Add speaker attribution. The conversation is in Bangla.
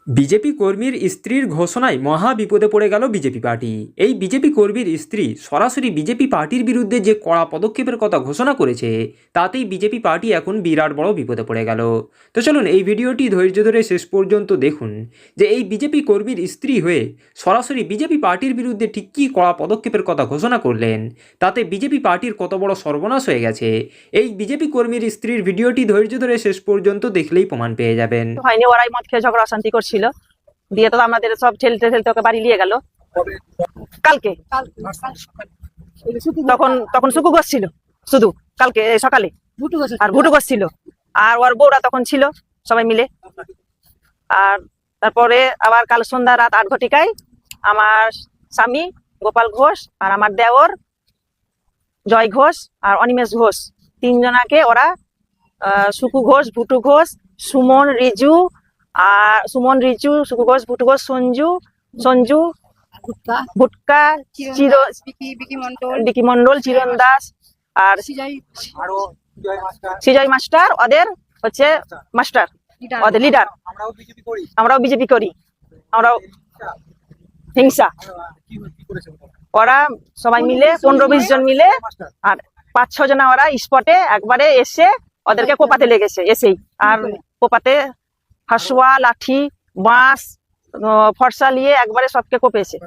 Speaker 1: বিজেপি কর্মীর স্ত্রীর ঘোষণায় মহা বিপদে পড়ে গেল বিজেপি পার্টি। এই বিজেপি কর্মীর স্ত্রী সরাসরি বিজেপি পার্টির বিরুদ্ধে যে কড়া পদক্ষেপের কথা ঘোষণা করেছে, তাতেই বিজেপি পার্টি এখন বিরাট বড় বিপদে পড়ে গেল। তো চলুন এই ভিডিওটি ধৈর্য ধরে শেষ পর্যন্ত দেখুন যে এই বিজেপি কর্মীর স্ত্রী হয়ে সরাসরি বিজেপি পার্টির বিরুদ্ধে ঠিক কী কড়া পদক্ষেপের কথা ঘোষণা করলেন, তাতে বিজেপি পার্টির কত বড় সর্বনাশ হয়ে গেছে। এই বিজেপি কর্মীর স্ত্রীর ভিডিওটি ধৈর্য ধরে শেষ পর্যন্ত দেখলেই প্রমাণ পেয়ে যাবেন।
Speaker 2: হয়নি, ওরাই মদ খেয়ে ঝগড়া অশান্তি করছিল, দিয়ে তো আমাদের সব ঠেলতে ঠেলতে ওকে বাড়ি নিয়ে গেল কালকে। তখন তখন সুকু ঘোষ ছিল শুধু, কালকে সকালে আর ভুটু ঘোষ ছিল, আর ওর বউরা তখন ছিল সবাই মিলে। আর তারপরে আবার কাল সন্ধ্যা রাত 8 ঘটিকায় আমার স্বামী গোপাল ঘোষ আর আমার দেওর জয় ঘোষ আর অনিমেষ ঘোষ, তিনজনাকে ওরা সুকু ঘোষ, ভুটু ঘোষ, সুমন রিজু, সুকু ঘোষ, ভুটু ঘোষ, সঞ্জু ভুটকা, বিকি মন্ডল, চিরন দাস আর সিজয় মাস্টার, ওদের হচ্ছে মাস্টার, ওদের লিডার। আমরাও বিজেপি করি, আমরাও হিংসা। ওরা সবাই মিলে 15-20 জন মিলে আর 5-6 জনা ওরা স্পটে একবারে এসে ওদেরকে কোপাতে লেগেছে। এসেই আর কোপাতে হাসুয়া, লাঠি, বাঁশ, ফর্সা নিয়ে একবারে সবকে কোপেছে।